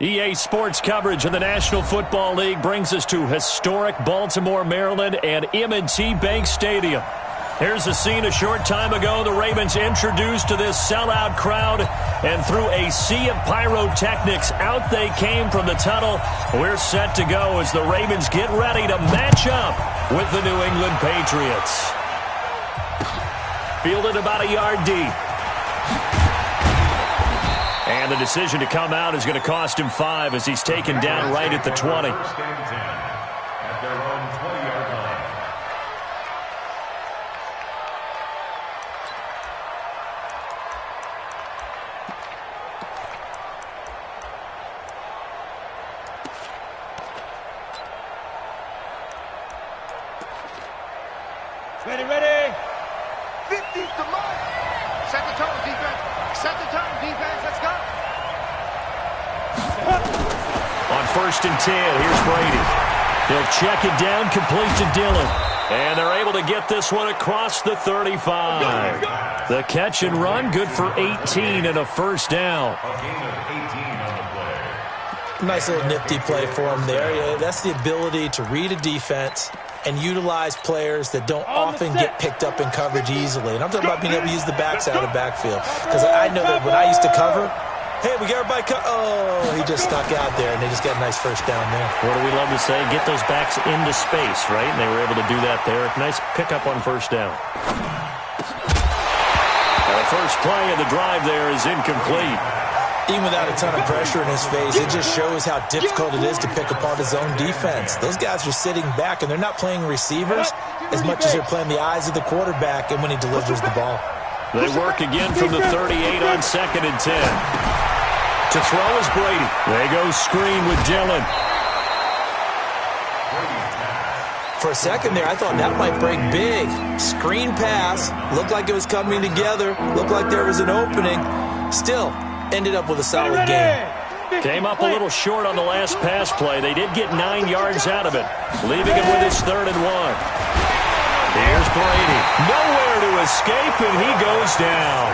EA Sports coverage of the National Football League brings us to historic Baltimore, Maryland, and M&T Bank Stadium. Here's the scene a short time ago. The Ravens introduced to this sellout crowd, and through a sea of pyrotechnics, out they came from the tunnel. We're set to go as the Ravens get ready to match up with the New England Patriots. Fielded about a yard deep. And the decision to come out is going to cost him 5 as he's taken down right at the 20. At their own 20-yard line. Ready. 50's the mark. Set the tone, defense. Set the tone, defense. Let's go. On 1st and 10, here's Brady. He'll check it down, complete to Dillon. And they're able to get this one across the 35. The catch and run, good for 18 and a first down. A gain of 18 on the play. Nice little nifty play for him there. Yeah, that's the ability to read a defense and utilize players that don't often get picked up in coverage easily. And I'm talking about being able to use the backside of the backfield. Because I know that when I used to cover, hey, we got everybody oh, he just stuck out there, and they just got a nice first down there. What do we love to say? Get those backs into space, right? And they were able to do that there. Nice pickup on first down. And the first play of the drive there is incomplete. Even without a ton of pressure in his face, it just shows how difficult it is to pick apart his own defense. Those guys are sitting back, and they're not playing receivers as much as they're playing the eyes of the quarterback and when he delivers the ball. They work again from the 38 on 2nd and 10. To throw is Brady. They go screen with Dillon. For a second there, I thought that might break big. Screen pass. Looked like it was coming together. Looked like there was an opening. Still, ended up with a solid game. Came up a little short on the last pass play. They did get 9 yards out of it, leaving it with his 3rd and 1. Here's Brady. Nowhere to escape, and he goes down.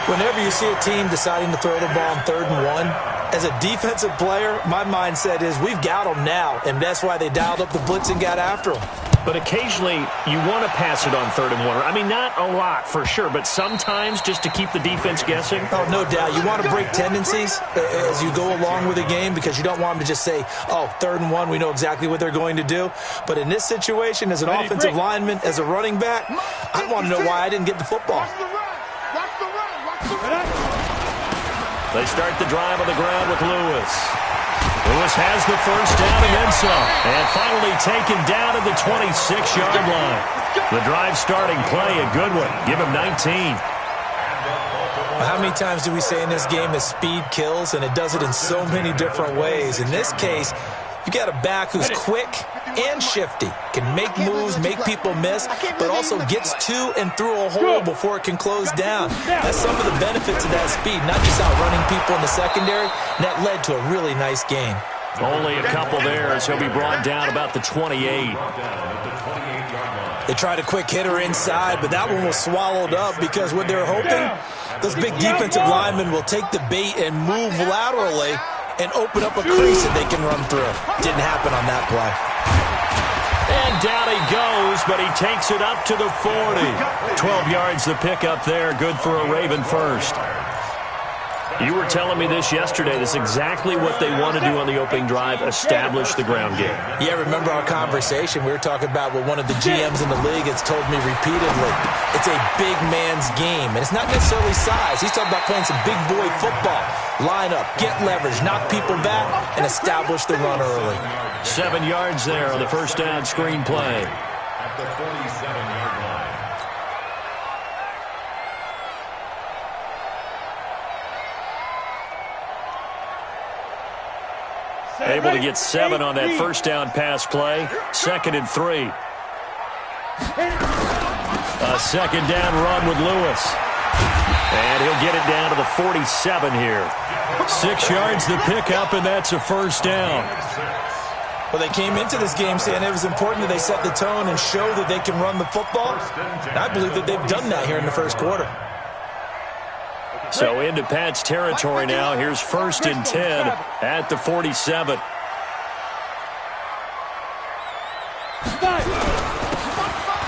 Whenever you see a team deciding to throw the ball on 3rd and 1, as a defensive player, my mindset is we've got them now, and that's why they dialed up the blitz and got after them. But occasionally, you want to pass it on 3rd and 1. I mean, not a lot for sure, but sometimes just to keep the defense guessing. Oh, no doubt. You want to break tendencies as you go along with the game because you don't want them to just say, oh, 3rd and 1, we know exactly what they're going to do. But in this situation, as an offensive lineman, as a running back, I want to know why I didn't get the football. They start the drive on the ground with Lewis. Lewis has the first down and then some. And finally taken down at the 26-yard line. The drive starting play, a good one. Give him 19. How many times do we say in this game that speed kills, and it does it in so many different ways? In this case, you got a back who's quick and shifty, can make moves, make people miss, but also gets to and through a hole before it can close down. That's some of the benefits of that speed, not just outrunning people in the secondary, and that led to a really nice game. Only a couple there as he'll be brought down about the 28. They tried a quick hitter inside, but that one was swallowed up because what they're hoping, those big defensive linemen will take the bait and move laterally and open up a crease that they can run through. Didn't happen on that play. And down he goes, but he takes it up to the 40. 12 yards the pickup there, good for a Raven first. You were telling me this yesterday. This is exactly what they want to do on the opening drive, establish the ground game. Yeah, remember our conversation? We were talking about what one of the GMs in the league has told me repeatedly. It's a big man's game, and it's not necessarily size. He's talking about playing some big boy football. Line up, get leverage, knock people back, and establish the run early. 7 yards there on the first down screen play. At the 47-yard line. Able to get 7 on that first down pass play. 2nd and 3. A second down run with Lewis. And he'll get it down to the 47 here. 6 yards the pickup, and that's a first down. Well, they came into this game saying it was important that they set the tone and show that they can run the football. And I believe that they've done that here in the first quarter. So into Pat's territory now. Here's 1st and 10 at the 47.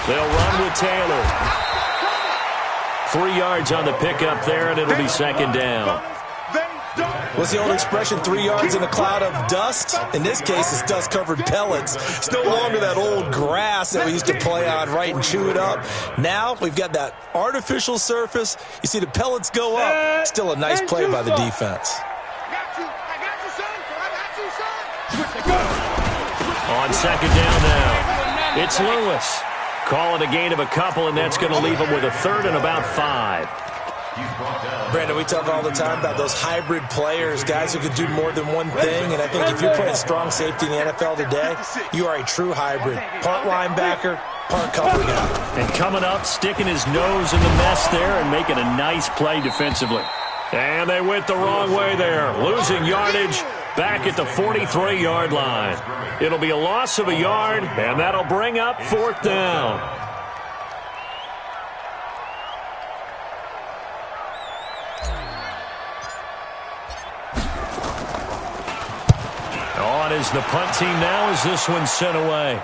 They'll run with Taylor. 3 yards on the pickup there, and it'll be 2nd down. What's the old expression, 3 yards in a cloud of dust? In this case, it's dust-covered pellets. It's no longer that old grass that we used to play on, right, and chew it up. Now we've got that artificial surface. You see the pellets go up. Still a nice play by the defense. On 2nd down now, it's Lewis. Call it a gain of a couple, and that's going to leave him with a 3rd and about 5. Brandon, we talk all the time about those hybrid players, guys who can do more than one thing, and I think if you're playing strong safety in the NFL today, you are a true hybrid. Part linebacker, part cover guy. And coming up, sticking his nose in the mess there and making a nice play defensively. And they went the wrong way there, losing yardage back at the 43-yard line. It'll be a loss of a yard, and that'll bring up 4th down. On is the punt team now as this one's sent away.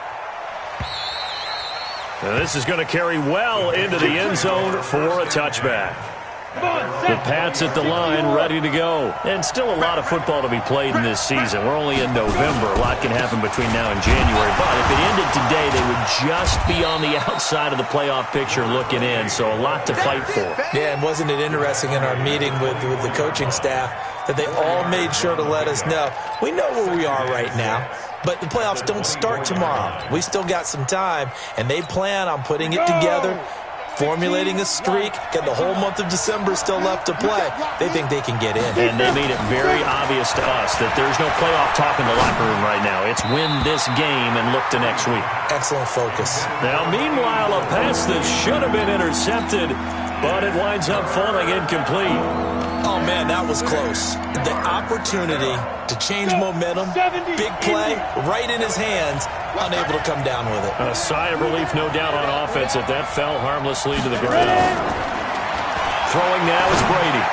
Now this is going to carry well into the end zone for a touchback. The Pats at the line, ready to go. And still a lot of football to be played in this season. We're only in November. A lot can happen between now and January. But if it ended today, they would just be on the outside of the playoff picture looking in. So a lot to fight for. Yeah, and wasn't it interesting in our meeting with the coaching staff that they all made sure to let us know, we know where we are right now, but the playoffs don't start tomorrow. We still got some time, and they plan on putting it together, formulating a streak, get the whole month of December still left to play. They think they can get in. And they made it very obvious to us that there's no playoff talk in the locker room right now. It's win this game and look to next week. Excellent focus. Now, meanwhile, a pass that should have been intercepted, but it winds up falling incomplete. Oh, man, that was close. The opportunity to change momentum, big play, right in his hands, unable to come down with it. A sigh of relief, no doubt, on offense that fell harmlessly to the ground. Throwing now is Brady.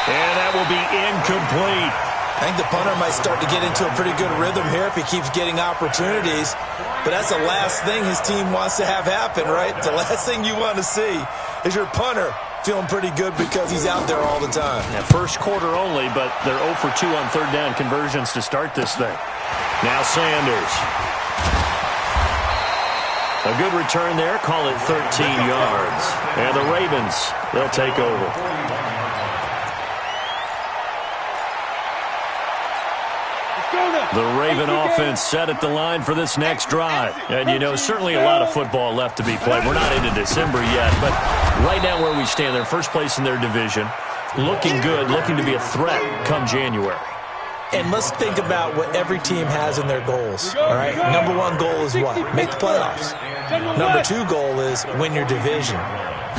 And that will be incomplete. I think the punter might start to get into a pretty good rhythm here if he keeps getting opportunities. But that's the last thing his team wants to have happen, right? The last thing you want to see is your punter feeling pretty good because he's out there all the time. Yeah, first quarter only, but they're 0 for 2 on 3rd down conversions to start this thing. Now Sanders. A good return there. Call it 13 yards. And the Ravens, they'll take over. The Raven offense set at the line for this next drive. And, you know, certainly a lot of football left to be played. We're not into December yet, but right now where we stand, they're first place in their division. Looking good, looking to be a threat come January. And let's think about what every team has in their goals, all right? Number 1 goal is what? Make the playoffs. Number 2 goal is win your division.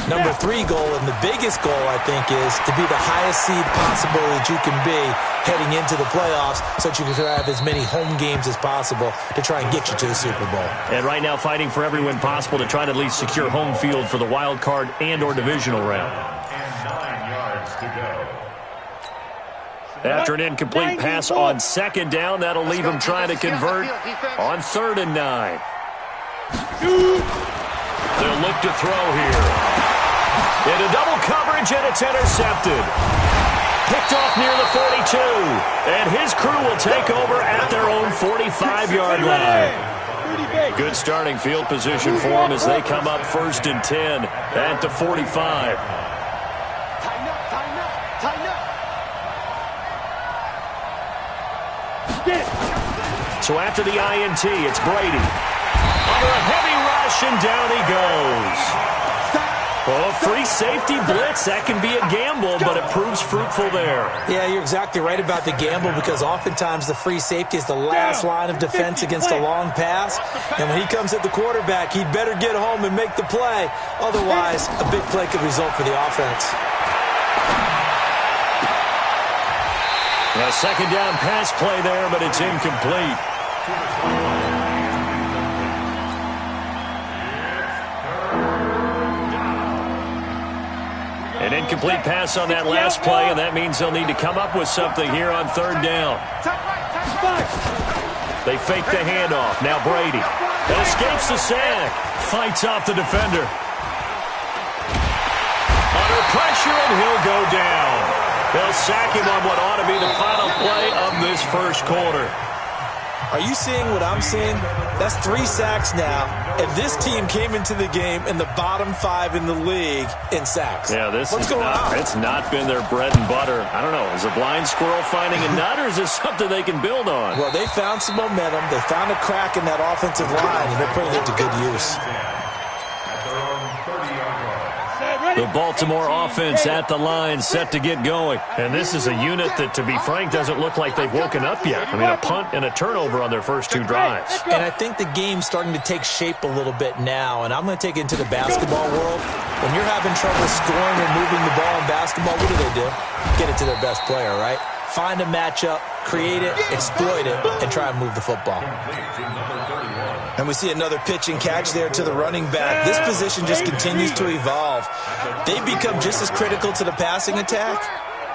Number 3 goal, and the biggest goal, I think, is to be the highest seed possible that you can be heading into the playoffs so that you can have as many home games as possible to try and get you to the Super Bowl. And right now fighting for every win possible to try to at least secure home field for the wild card and or divisional round. And 9 yards to go. After an incomplete pass on 2nd down, that'll leave him trying to convert on 3rd and 9. They'll look to throw here. Into double coverage, and it's intercepted. Picked off near the 42. And his crew will take over at their own 45-yard line. Good starting field position for them as they come up 1st and 10 at the 45. So after the INT, it's Brady. Under a heavy rush, and down he goes. Oh, free safety blitz, that can be a gamble, but it proves fruitful there. Yeah, you're exactly right about the gamble because oftentimes the free safety is the last line of defense against a long pass. And when he comes at the quarterback, he'd better get home and make the play. Otherwise, a big play could result for the offense. A 2nd down pass play there, but it's incomplete. An incomplete pass on that last play, and that means they'll need to come up with something here on third down. They fake the handoff. Now Brady. That escapes the sack. Fights off the defender. Under pressure, and he'll go down. They'll sack him on what ought to be the final play of this first quarter. Are you seeing what I'm seeing? That's 3 sacks now, and this team came into the game in the bottom 5 in the league in sacks. Yeah, What's going on? It's not been their bread and butter. I don't know. Is a blind squirrel finding a nut, or is this something they can build on? Well, they found some momentum. They found a crack in that offensive line, and they're putting it to good use. The Baltimore offense at the line, set to get going. And this is a unit that, to be frank, doesn't look like they've woken up yet. I mean, a punt and a turnover on their first 2 drives. And I think the game's starting to take shape a little bit now, and I'm going to take it into the basketball world. When you're having trouble scoring or moving the ball in basketball, what do? Get it to their best player, right? Find a matchup, create it, exploit it, and try and move the football. And we see another pitch and catch there to the running back. This position just continues to evolve. They become just as critical to the passing attack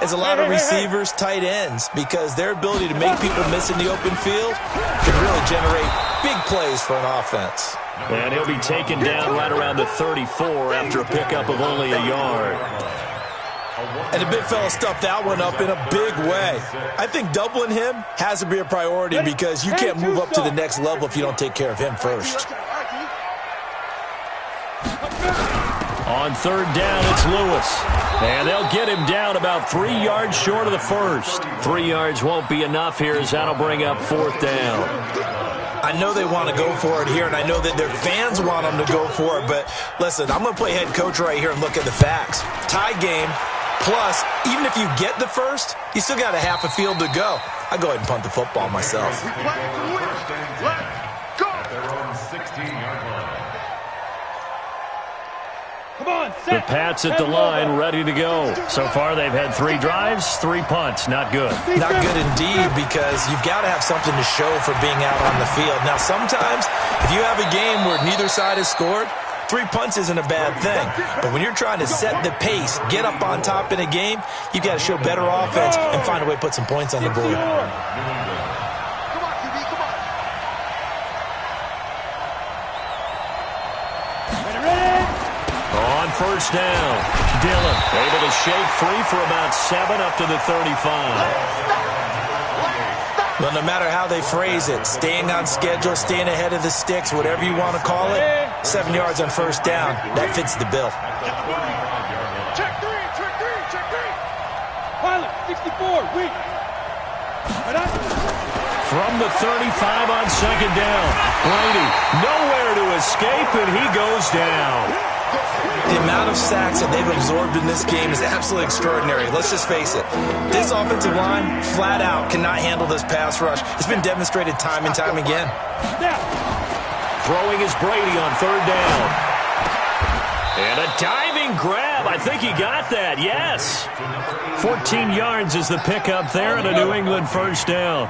as a lot of receivers, tight ends, because their ability to make people miss in the open field can really generate big plays for an offense. And he'll be taken down right around the 34 after a pickup of only a yard. And the big fella stuffed that one up in a big way. I think doubling him has to be a priority because you can't move up to the next level if you don't take care of him first. On third down, it's Lewis. And they'll get him down about 3 yards short of the first. 3 yards won't be enough here as that'll bring up fourth down. I know they want to go for it here, and I know that their fans want them to go for it. But listen, I'm going to play head coach right here and look at the facts. Tie game. Plus, even if you get the first, you still got a half a field to go. I go ahead and punt the football myself. The Pats at the line, ready to go. So far, they've had 3 drives, 3 punts. Not good. Not good indeed, because you've got to have something to show for being out on the field. Now, sometimes, if you have a game where neither side has scored, 3 punts isn't a bad thing. But when you're trying to set the pace, get up on top in a game, you've got to show better offense and find a way to put some points on the board. On first down, Dillon able to shake free for about 7 up to the 35. Well, no matter how they phrase it, staying on schedule, staying ahead of the sticks, whatever you want to call it, 7 yards on first down, that fits the bill. Check three, check three. Pilot, 64, weak. From the 35 on second down, Brady nowhere to escape, and he goes down. The amount of sacks that they've absorbed in this game is absolutely extraordinary. Let's just face it. This offensive line, flat out, cannot handle this pass rush. It's been demonstrated time and time again. Throwing is Brady on third down. And a diving grab. I think he got that, yes. 14 yards is the pickup there and a New England first down.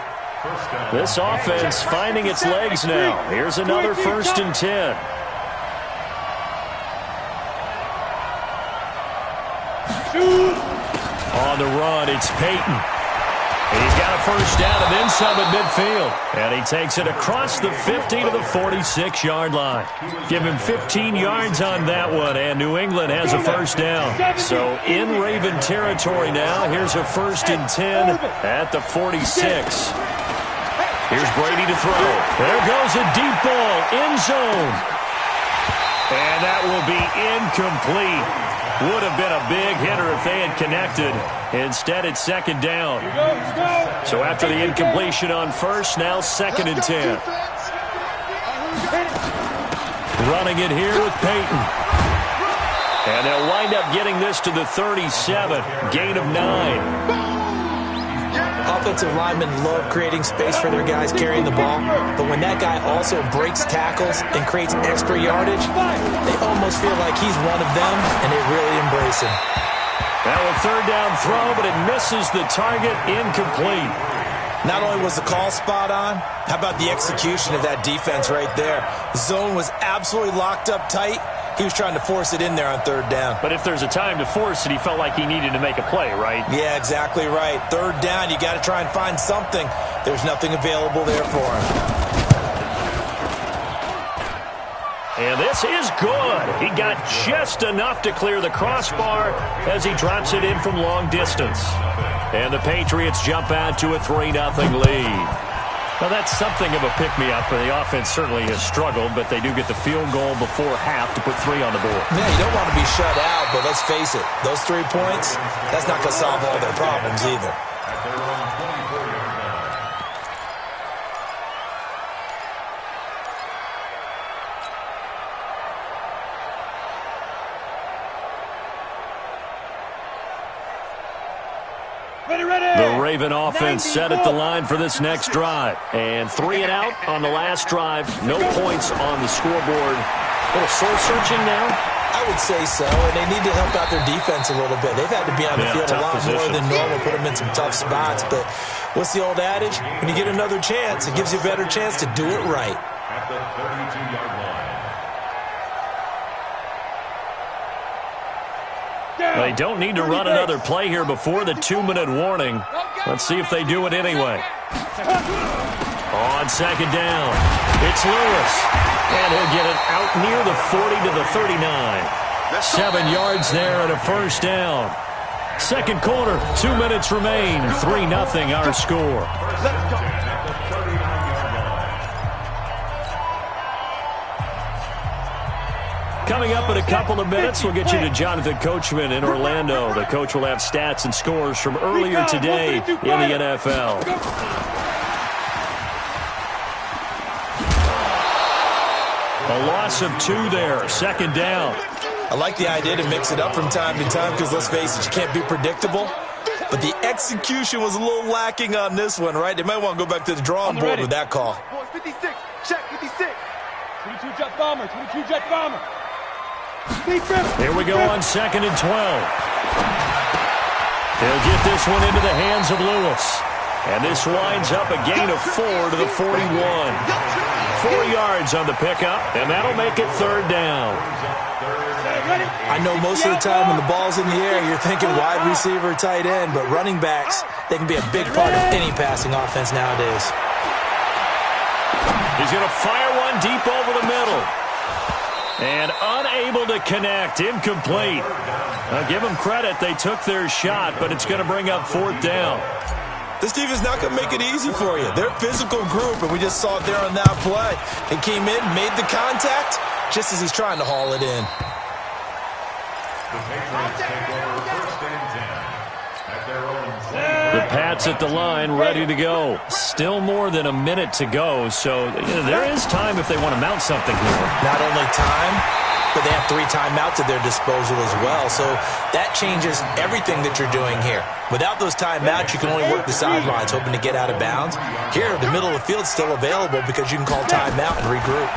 This offense finding its legs now. Here's another 1st and 10. On the run, it's Peyton. And he's got a first down and then some at midfield. And he takes it across the 50 to the 46-yard line. Give him 15 yards on that one, and New England has a first down. So in Raven territory now, here's a 1st and 10 at the 46. Here's Brady to throw. There goes a deep ball, end zone. And that will be incomplete. Would have been a big hitter if they had connected. Instead, it's second down. So after the incompletion on first, now 2nd and 10. Running it here with Peyton. And they'll wind up getting this to the 37. Gain of 9. Offensive linemen love creating space for their guys carrying the ball, but when that guy also breaks tackles and creates extra yardage, they almost feel like he's one of them, and they really embrace him. Now a third down throw, but it misses the target, incomplete. Not only was the call spot on, how about the execution of that defense right there? Zone was absolutely locked up tight, He was trying to force it in there on third down. But if there's a time to force it, he felt like he needed to make a play, right? Yeah, exactly right. Third down, you got to try and find something. There's nothing available there for him. And this is good. He got just enough to clear the crossbar as he drops it in from long distance. And the Patriots jump out to a 3-0 lead. Well, that's something of a pick-me-up. The offense certainly has struggled, but they do get the field goal before half to put 3 on the board. Yeah, you don't want to be shut out, but let's face it, those 3 points, that's not going to solve all their problems either. At their own 24-yard line. The Raven offense set at the line for this next drive. And 3 and out on the last drive. No points on the scoreboard. A little soul-searching now? I would say so, and they need to help out their defense a little bit. They've had to be on the field a lot more than normal, put them in some tough spots. But what's the old adage? When you get another chance, it gives you a better chance to do it right. At the 32-yard line. They don't need to run another play here before the 2-minute warning. Let's see if they do it anyway. On second down, it's Lewis. And he'll get it out near the 40 to the 39. 7 yards there and a first down. Second quarter, 2 minutes remain. 3-0 our score. Coming up in a couple of minutes, we'll get you to Jonathan Coachman in Orlando. The coach will have stats and scores from earlier today in the NFL. A loss of 2 there, second down. I like the idea to mix it up from time to time because, let's face it, you can't be predictable. But the execution was a little lacking on this one, right? They might want to go back to the drawing board with that call. 56, check 56. 22 jet bomber, 22 jet bomber. Here we go on 2nd and 12. They'll get this one into the hands of Lewis. And this winds up a gain of 4 to the 41. 4 yards on the pickup, and that'll make it third down. I know most of the time when the ball's in the air, you're thinking wide receiver, tight end, but running backs, they can be a big part of any passing offense nowadays. He's going to fire one deep over the middle. And unable to connect, incomplete. I'll give them credit, they took their shot, but it's going to bring up 4th down. This team is not going to make it easy for you. They're a physical group, and we just saw it there on that play. He came in, made the contact, just as he's trying to haul it in. The Patriots take over 1st and 10. At their own 20. The Pats at the line, ready to go. Still more than a minute to go, so there is time if they want to mount something here. Not only time, but they have 3 timeouts at their disposal as well, so that changes everything that you're doing here. Without those timeouts, you can only work the sidelines, hoping to get out of bounds. Here, the middle of the field's still available because you can call timeout and regroup.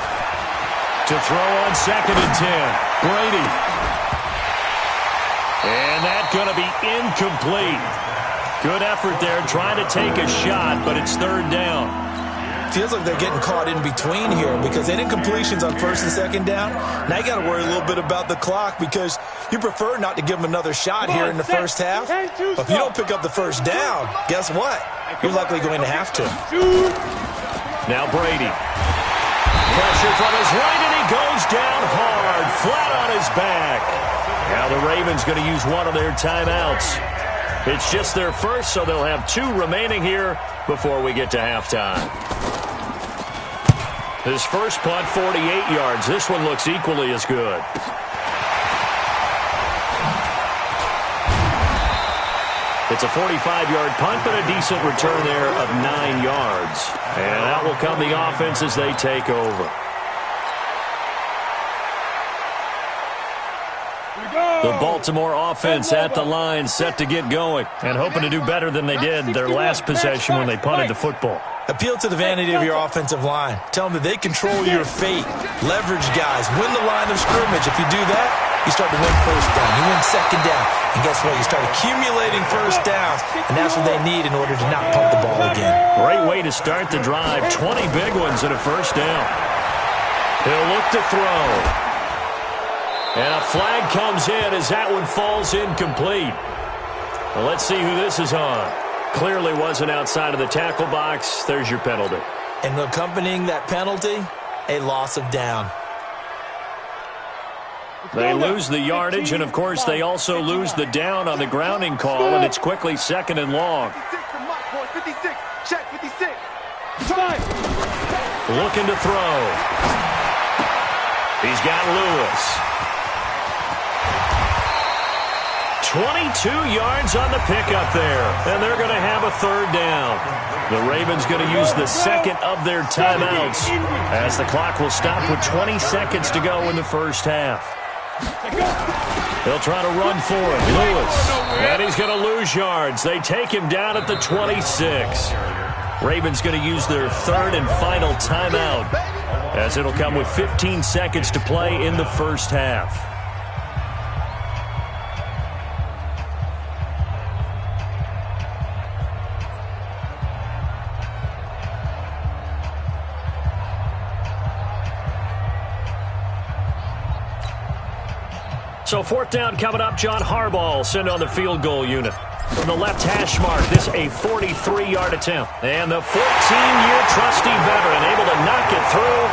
To throw on 2nd and 10, Brady. And that's going to be incomplete. Good effort there, trying to take a shot, but it's 3rd down. Feels like they're getting caught in between here because they did completions on 1st and 2nd down. Now you got to worry a little bit about the clock because you prefer not to give them another shot here in the first half. But if you don't pick up the first down, guess what? You're likely going to have to. Now Brady. Pressure from his right, and he goes down hard, flat on his back. Now the Ravens going to use one of their timeouts. It's just their first, so they'll have 2 remaining here before we get to halftime. His first punt, 48 yards. This one looks equally as good. It's a 45-yard punt, but a decent return there of 9 yards. And that will come the offense as they take over. The Baltimore offense at the line, set to get going, and hoping to do better than they did their last possession when they punted the football. Appeal to the vanity of your offensive line. Tell them that they control your fate. Leverage guys. Win the line of scrimmage. If you do that, you start to win first down. You win second down. And guess what? You start accumulating first downs, and that's what they need in order to not punt the ball again. Great way to start the drive. 20 big ones and a first down. He'll look to throw. And a flag comes in as that one falls incomplete. Well, let's see who this is on. Clearly wasn't outside of the tackle box. There's your penalty. And accompanying that penalty, a loss of down. They lose the yardage, and, of course, they also lose the down on the grounding call, and it's quickly 2nd and long. 56, check 56. Looking to throw. He's got Lewis. 22 yards on the pickup there, and they're going to have a 3rd down. The Ravens going to use the 2nd of their timeouts as the clock will stop with 20 seconds to go in the first half. They'll try to run for it. Lewis. And he's going to lose yards. They take him down at the 26. Ravens going to use their 3rd and final timeout as it'll come with 15 seconds to play in the first half. So 4th down coming up. John Harbaugh sent on the field goal unit. From the left hash mark, this a 43-yard attempt. And the 14-year trusty veteran able to knock it through.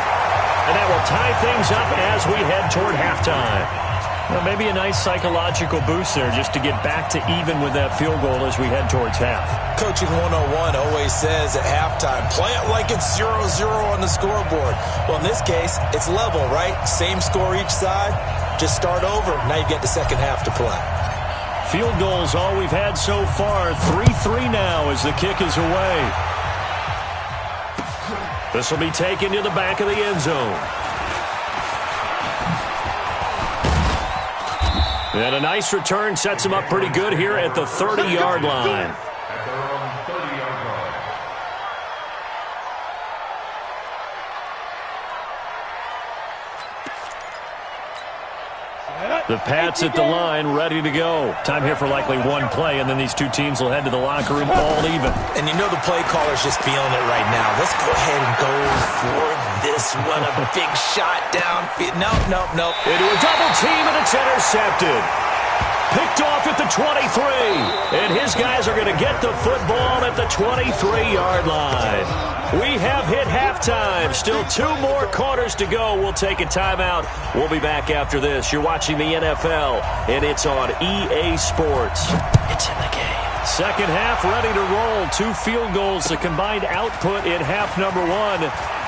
And that will tie things up as we head toward halftime. Well, maybe a nice psychological boost there just to get back to even with that field goal as we head towards half. Coaching 101 always says at halftime, play it like it's 0-0 on the scoreboard. Well, in this case, it's level, right? Same score each side. Just start over. Now you get the second half to play. Field goals all we've had so far. 3-3 now as the kick is away. This will be taken to the back of the end zone. And a nice return sets him up pretty good here at the 30-yard line. At their own 30-yard line. The Pats at the line, ready to go. Time here for likely one play, and then these two teams will head to the locker room all even. And you know the play caller's just feeling it right now. Let's go ahead and go for this one. A big shot downfield. Nope. Into a double team, and it's intercepted. Picked off at the 23. And his guys are going to get the football at the 23-yard line. We have hit halftime. Still 2 more quarters to go. We'll take a timeout. We'll be back after this. You're watching the NFL, and it's on EA Sports. It's in the game. Second half ready to roll. 2 field goals, the combined output in half number 1.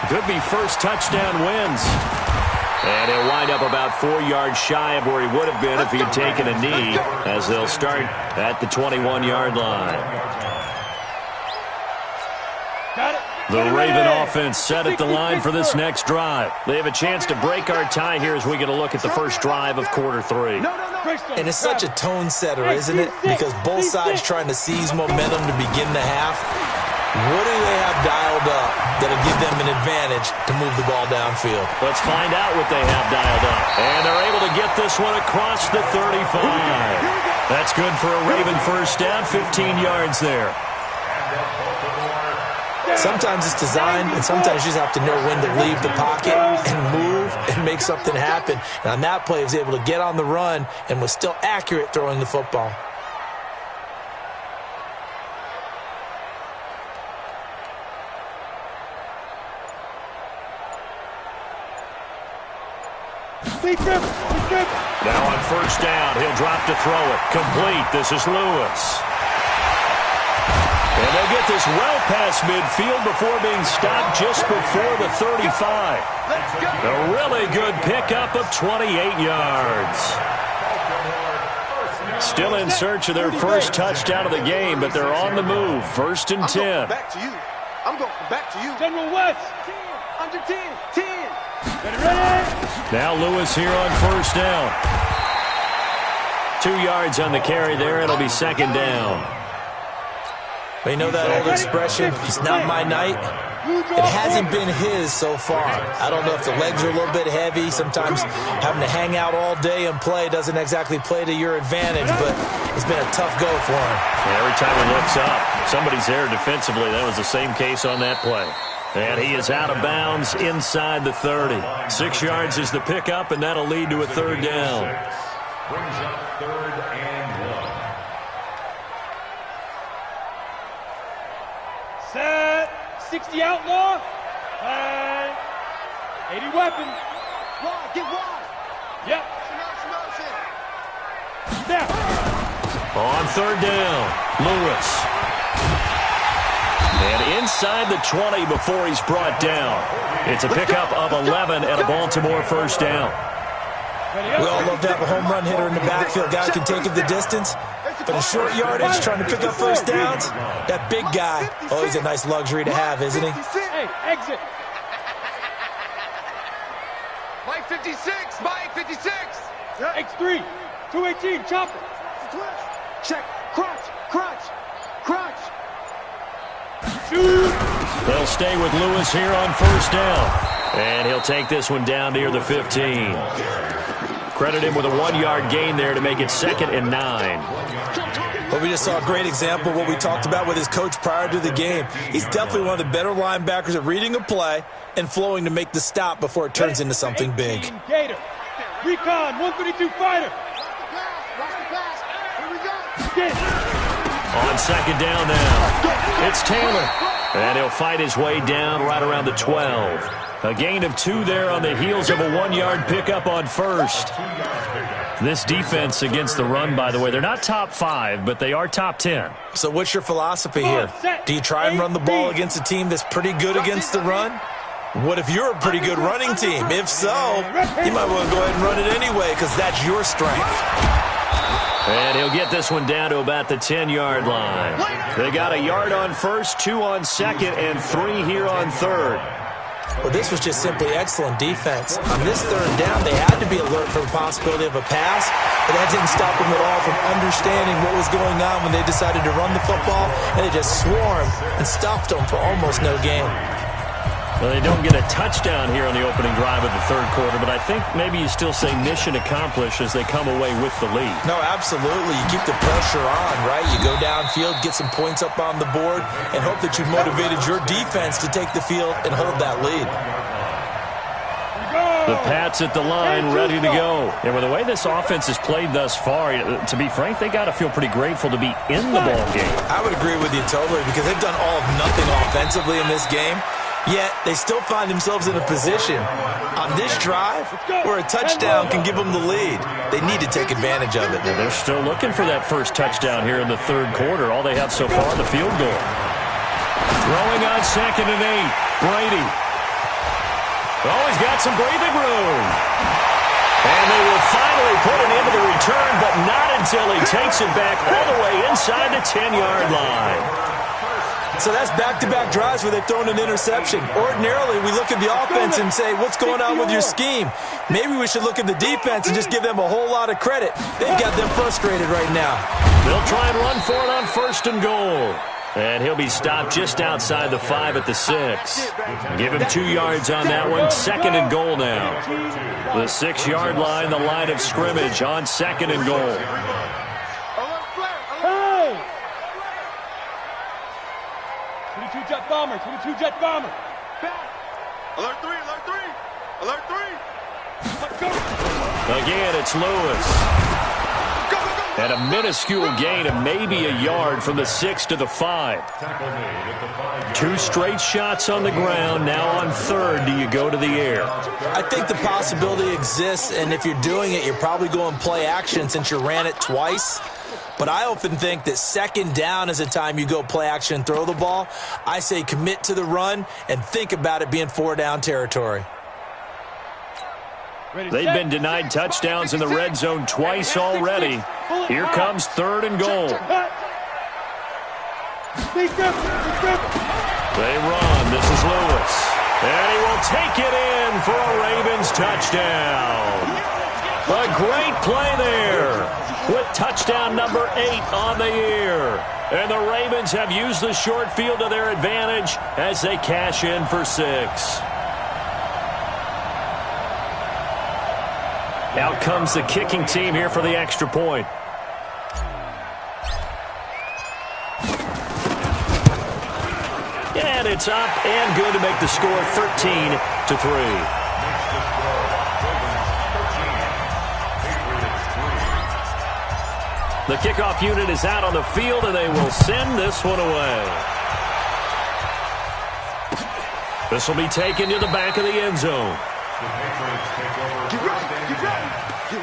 Could be first touchdown wins. And he'll wind up about 4 yards shy of where he would have been if he had taken a knee, as they'll start at the 21-yard line. The Raven offense set at the line for this next drive. They have a chance to break our tie here as we get a look at the first drive of quarter 3. And it's such a tone setter, isn't it? Because both sides trying to seize momentum to begin the half. What do they have dialed up that'll give them an advantage to move the ball downfield? Let's find out what they have dialed up. And they're able to get this one across the 35. That's good for a Raven first down, 15 yards there. Sometimes it's designed, and sometimes you just have to know when to leave the pocket and move and make something happen. And on that play, he was able to get on the run and was still accurate throwing the football. Now on first down, he'll drop to throw it. Complete. This is Lewis. And they'll get this well past midfield before being stopped just before the 35. A really good pickup of 28 yards. Still in search of their first touchdown of the game, but they're on the move. 1st and 10. Back to you. I'm going back to you. General West. 10, under 10, 10. Ready? Now Lewis here on first down. 2 yards on the carry there. It'll be 2nd down. But you know that old expression, it's not my night? It hasn't been his so far. I don't know if the legs are a little bit heavy. Sometimes having to hang out all day and play doesn't exactly play to your advantage, but it's been a tough go for him. Every time he looks up, somebody's there defensively. That was the same case on that play. And he is out of bounds inside the 30. 6 yards is the pickup, and that'll lead to a third down. Brings up 3rd and 1. Set. 60 outlaw. And 80 weapon. Wide, get wide. Yep. Motion. Snap. On 3rd down, Lewis. And inside the 20 before he's brought down. It's a pickup of 11 and a Baltimore first down. We all love to have a home run hitter in the backfield. Guy can take it the distance. But in short yardage, trying to pick up first downs, that big guy, always a nice luxury to have, isn't he? Hey, exit. Mike 56, Mike 56. X3, 218, chopper. Check, crunch, crunch, crunch. Shoot. They'll stay with Lewis here on first down. And he'll take this one down near the 15. Credit him with a 1-yard gain there to make it 2nd and 9. Well, we just saw a great example of what we talked about with his coach prior to the game. He's definitely one of the better linebackers at reading a play and flowing to make the stop before it turns into something big. Gator. Recon, 132 fighter. On 2nd down now, it's Taylor. And he'll fight his way down right around the 12. A gain of 2 there on the heels of a 1-yard pickup on first. This defense against the run, by the way, they're not top 5, but they are top 10. So what's your philosophy here? Do you try and run the ball against a team that's pretty good against the run? What if you're a pretty good running team? If so, you might want to go ahead and run it anyway because that's your strength. And he'll get this one down to about the 10-yard line. They got a yard on first, 2 on 2nd, and 3 here on 3rd. Well, this was just simply excellent defense. On this 3rd down, they had to be alert for the possibility of a pass, but that didn't stop them at all from understanding what was going on when they decided to run the football, and they just swarmed and stopped them for almost no gain. Well, they don't get a touchdown here on the opening drive of the 3rd quarter, but I think maybe you still say mission accomplished as they come away with the lead. No, absolutely. You keep the pressure on, right? You go downfield, get some points up on the board, and hope that you've motivated your defense to take the field and hold that lead. The Pats at the line, ready to go. And with the way this offense has played thus far, to be frank, they got to feel pretty grateful to be in the ball game. I would agree with you totally because they've done all of nothing offensively in this game. Yet, they still find themselves in a position on this drive where a touchdown can give them the lead. They need to take advantage of it. Well, they're still looking for that first touchdown here in the 3rd quarter. All they have so far, the field goal. Throwing on 2nd and 8, Brady. Oh, he's got some breathing room. And they will finally put it into the return, but not until he takes it back all the way inside the 10-yard line. So that's back-to-back drives where they've thrown an interception. Ordinarily, we look at the offense and say, what's going on with your scheme? Maybe we should look at the defense and just give them a whole lot of credit. They've got them frustrated right now. They'll try and run for it on 1st and goal. And he'll be stopped just outside the 5 at the 6. Give him 2 yards on that one. 2nd and goal now. The 6-yard line, the line of scrimmage on 2nd and goal. Hey! 22 jet bomber, 22 jet bomber. Alert 3, alert 3, alert 3. Again, it's Lewis. And a minuscule gain of maybe a yard from the 6 to the 5. 2 straight shots on the ground. Now on 3rd, do you go to the air? I think the possibility exists, and if you're doing it, you're probably going play action since you ran it twice. But I often think that 2nd down is a time you go play action and throw the ball. I say commit to the run and think about it being 4-down territory. They've been denied touchdowns in the red zone twice already. Here comes 3rd and goal. They run. This is Lewis. And he will take it in for a Ravens touchdown. A great play there with touchdown number 8 on the year. And the Ravens have used the short field to their advantage as they cash in for 6. Out comes the kicking team here for the extra point. And Patriots up and good to make the score 13-3. The kickoff unit is out on the field, and they will send this one away. This will be taken to the back of the end zone. The Patriots take over first and 10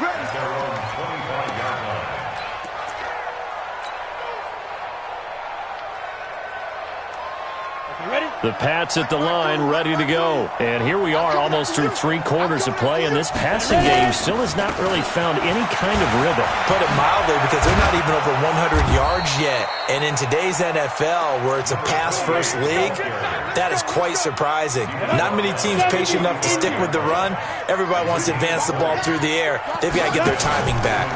at their own 25-yard line. The Pats at the line, ready to go. And here we are, almost through 3 quarters of play, and this passing game still has not really found any kind of rhythm. Put it mildly, because they're not even over 100 yards yet. And in today's NFL, where it's a pass-first league, that is quite surprising. Not many teams patient enough to stick with the run. Everybody wants to advance the ball through the air. They've got to get their timing back.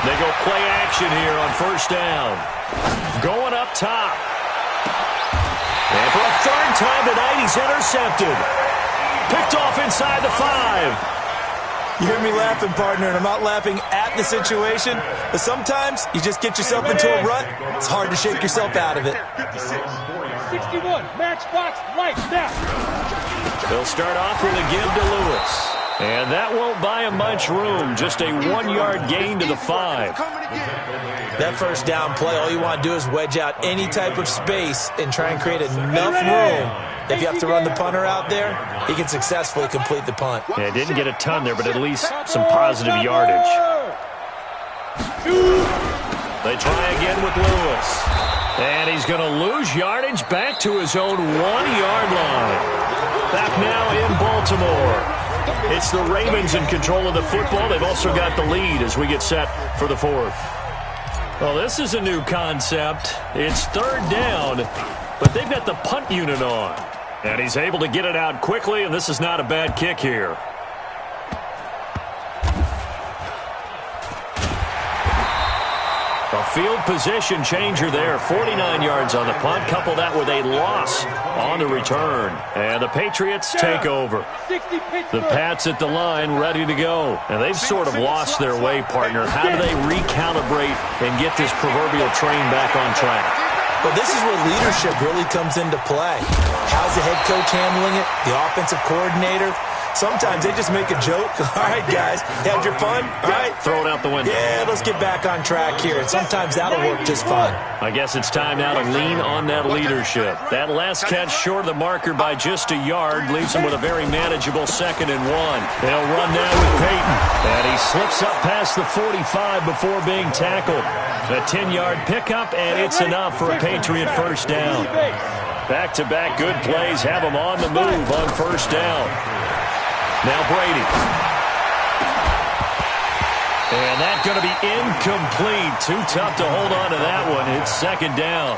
They go play action here on first down. Going up top. And for a third time tonight, he's intercepted. Picked off inside the 5. You hear me laughing, partner, and I'm not laughing at the situation, but sometimes you just get yourself into a rut. It's hard to shake yourself out of it. 61, matchbox, lights, now. They'll start off with a give to Lewis. And that won't buy him much room. Just a 1-yard gain to the 5. That first down play, all you want to do is wedge out any type of space and try and create enough room. If you have to run the punter out there, he can successfully complete the punt. Yeah, didn't get a ton there, but at least some positive yardage. They try again with Lewis. And he's going to lose yardage back to his own 1-yard line. Back now in Baltimore. It's the Ravens in control of the football. They've also got the lead as we get set for the 4th. Well, this is a new concept. It's third down, but they've got the punt unit on. And he's able to get it out quickly, and this is not a bad kick here. A field position changer there. 49 yards on the punt. Couple that with a loss on the return. And the Patriots take over. The Pats at the line, ready to go. And they've sort of lost their way, partner. How do they recalibrate and get this proverbial train back on track? Well, this is where leadership really comes into play. How's the head coach handling it? The offensive coordinator? Sometimes they just make a joke. All right, guys, had your fun? All right. Throw it out the window. Yeah, let's get back on track here. And sometimes that'll work just fine. I guess it's time now to lean on that leadership. That last catch short of the marker by just a yard leaves him with a very manageable 2nd and 1. They'll run now with Peyton. And he slips up past the 45 before being tackled. A 10-yard pickup, and it's enough for a Patriot first down. Back-to-back good plays have him on the move on first down. Now Brady. And that's going to be incomplete. Too tough to hold on to that one. It's 2nd down.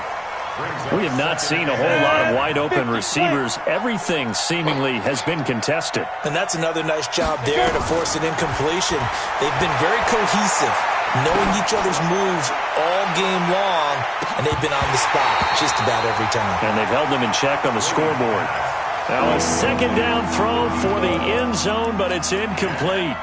We have not seen a whole lot of wide-open receivers. Everything seemingly has been contested. And that's another nice job there to force an incompletion. They've been very cohesive, knowing each other's moves all game long, and they've been on the spot just about every time. And they've held them in check on the scoreboard. Now a 2nd down throw for the end zone, but it's incomplete.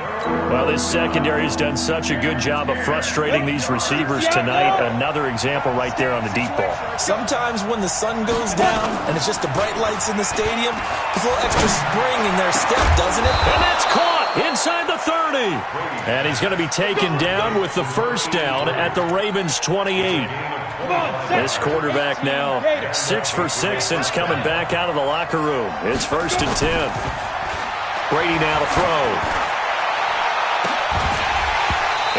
Well, this secondary has done such a good job of frustrating these receivers tonight. Another example right there on the deep ball. Sometimes when the sun goes down and it's just the bright lights in the stadium, there's a little extra spring in their step, doesn't it? And that's caught inside the 30. And he's going to be taken down with the first down at the Ravens' 28. This quarterback now 6 for 6 since coming back out of the locker room. It's 1st and 10. Brady now to throw.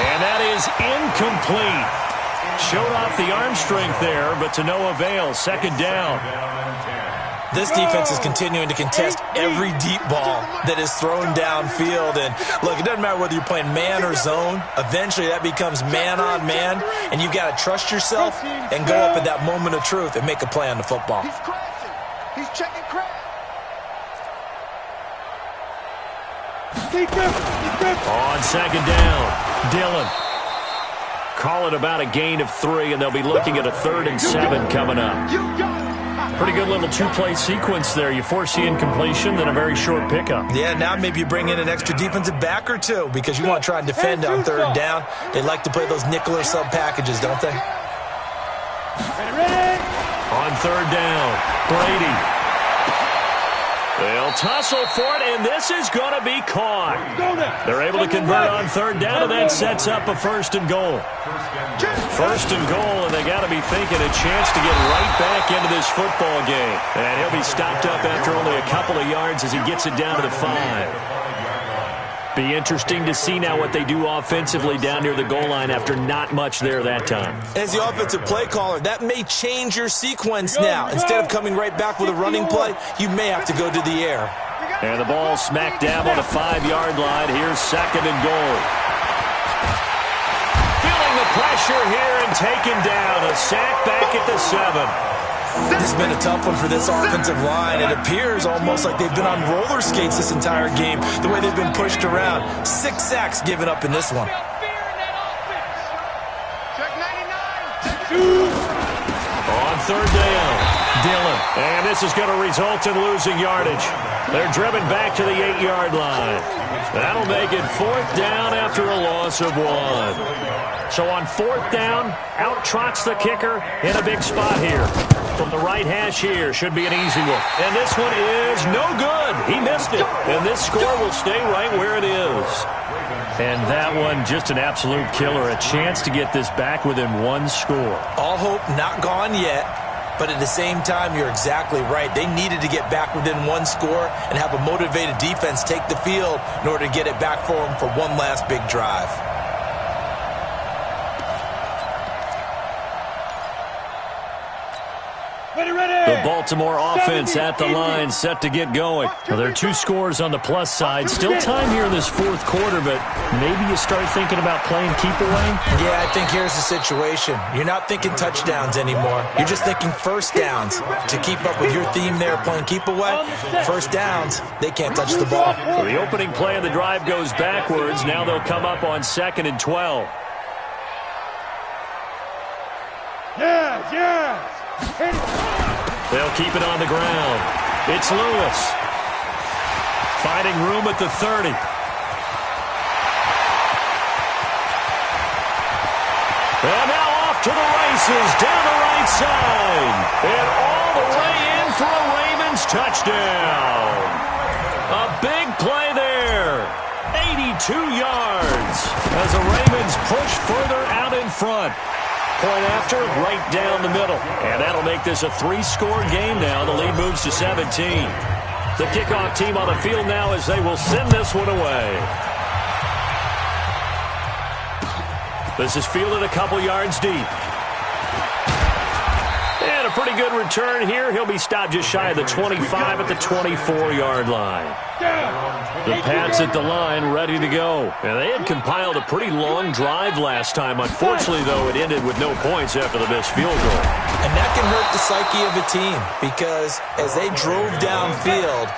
And that is incomplete. Showed off the arm strength there, but to no avail. 2nd down. This defense is continuing to contest every deep ball that is thrown downfield. And look, it doesn't matter whether you're playing man or zone. Eventually that becomes man on man, and you've got to trust yourself and go up at that moment of truth and make a play on the football. He's crashing. He's checking crash. On 2nd down, Dillon. Call it about a gain of 3, and they'll be looking at a 3rd and 7 coming up. Pretty good little 2-play sequence there. You force the incompletion, then a very short pickup. Yeah, now maybe you bring in an extra defensive back or two because you want to try and defend on 3rd down. They like to play those nickel or sub packages, don't they? On third down. Brady. They'll tussle for it, and this is going to be caught. They're able to convert on third down, and that sets up a first and goal. First and goal, and they got to be thinking a chance to get right back into this football game. And he'll be stopped up after only a couple of yards as he gets it down to the 5. Be interesting to see now what they do offensively down near the goal line after not much there that time. As the offensive play caller, that may change your sequence now. Instead of coming right back with a running play, you may have to go to the air. And the ball smacked down on the 5-yard line. Here's second and goal. Feeling the pressure here and taken down. A sack back at the 7. This has been a tough one for this offensive line. It appears almost like they've been on roller skates this entire game, the way they've been pushed around. 6 sacks given up in this one. On third down, Dillon. And this is going to result in losing yardage. They're driven back to the 8-yard line. That'll make it fourth down after a loss of 1. So on fourth down, out trots the kicker in a big spot here. From the right hash here, should be an easy one. And this one is no good. He missed it. And this score will stay right where it is. And that one, just an absolute killer. A chance to get this back within 1 score. All hope not gone yet. But at the same time, you're exactly right. They needed to get back within 1 score and have a motivated defense take the field in order to get it back for them for one last big drive. The Baltimore offense at the line, set to get going. Well, there are 2 scores on the plus side. Still time here in this fourth quarter, but maybe you start thinking about playing keep away? Yeah, I think here's the situation. You're not thinking touchdowns anymore. You're just thinking first downs. To keep up with your theme there, playing keep away, first downs, they can't touch the ball. So the opening play of the drive goes backwards. Now they'll come up on 2nd and 12. They'll keep it on the ground. It's Lewis. Finding room at the 30. And now off to the races, down the right side. And all the way in for a Ravens touchdown. A big play there. 82 yards as the Ravens push further out in front. Point after, right down the middle. And that'll make this a 3-score game now. The lead moves to 17. The kickoff team on the field now as they will send this one away. This is fielded a couple yards deep. And a pretty good return here. He'll be stopped just shy of the 25 at the 24-yard line. The Pats at the line, ready to go. And they had compiled a pretty long drive last time. Unfortunately, though, it ended with no points after the missed field goal. And that can hurt the psyche of a team because as they drove downfield,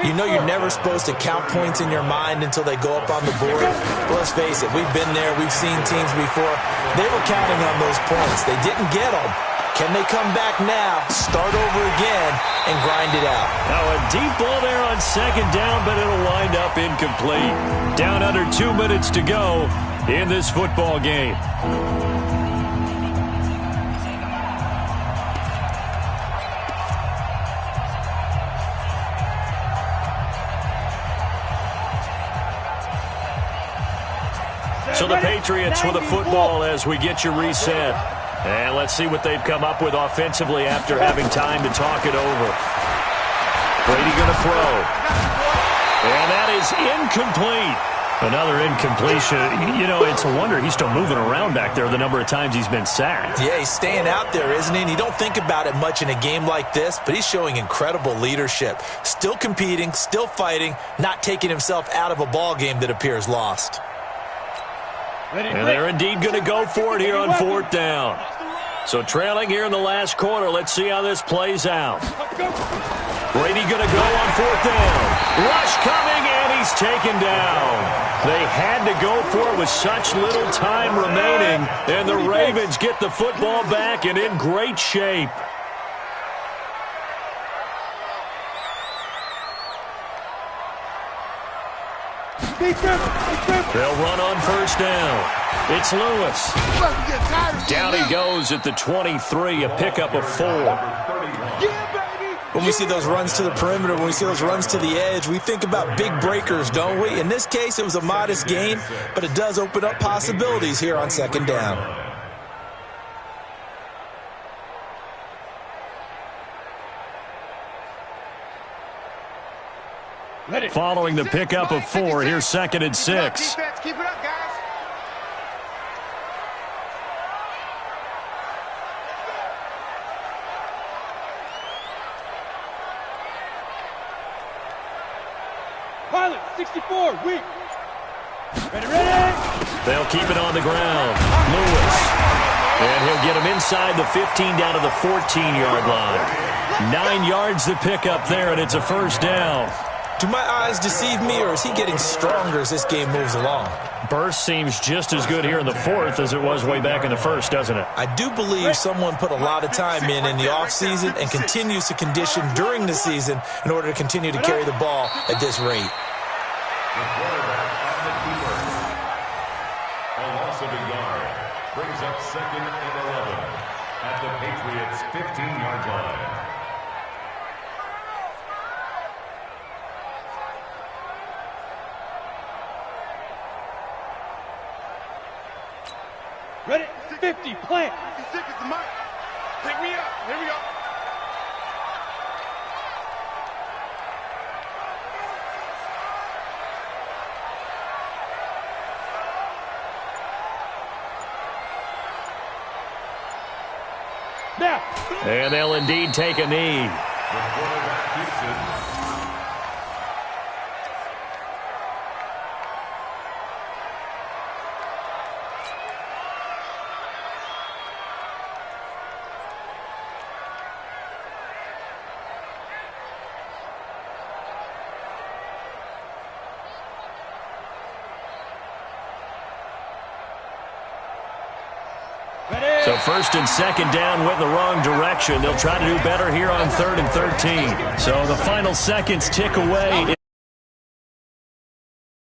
you know you're never supposed to count points in your mind until they go up on the board. But let's face it, we've been there. We've seen teams before. They were counting on those points. They didn't get them. Can they come back now, start over again, and grind it out? Now a deep ball there on 2nd down, but it'll wind up incomplete. Down under 2 minutes to go in this football game. So the Patriots with the football as we get you reset. And let's see what they've come up with offensively after having time to talk it over. Brady going to throw. And that is incomplete. Another incompletion. You know, it's a wonder he's still moving around back there the number of times he's been sacked. Yeah, he's staying out there, isn't he? And you don't think about it much in a game like this, but he's showing incredible leadership. Still competing, still fighting, not taking himself out of a ball game that appears lost. And they're indeed going to go for it here on 4th down. So trailing here in the last quarter. Let's see how this plays out. Brady going to go on 4th down. Rush coming, and he's taken down. They had to go for it with such little time remaining. And the Ravens get the football back and in great shape. They'll run on first down. It's Lewis. Down he goes at the 23, a pickup of 4. When we see those runs to the perimeter, when we see those runs to the edge, we think about big breakers, don't we? In this case, it was a modest gain, but it does open up possibilities here on second down. Following the pickup of 4, here's 2nd and 6. Keep it up, guys. Pilot, 64, weak. Ready. They'll keep it on the ground. Lewis. And he'll get him inside the 15 down to the 14-yard line. 9 yards to pick up there, and it's a first down. Do my eyes deceive me, or is he getting stronger as this game moves along? Burst seems just as good here in the 4th as it was way back in the 1st, doesn't it? I do believe someone put a lot of time in the offseason and continues to condition during the season in order to continue to carry the ball at this rate. The quarterback at the keeper. A loss of a yard brings up 2nd and 11 at the Patriots' 15-yard line. Ready, 50, plant. 56 is the mark. Pick me up. Here we go. Now. And they'll indeed take a knee. The quarterback keeps it. So 1st and 2nd down went in the wrong direction. They'll try to do better here on 3rd and 13. So the final seconds tick away.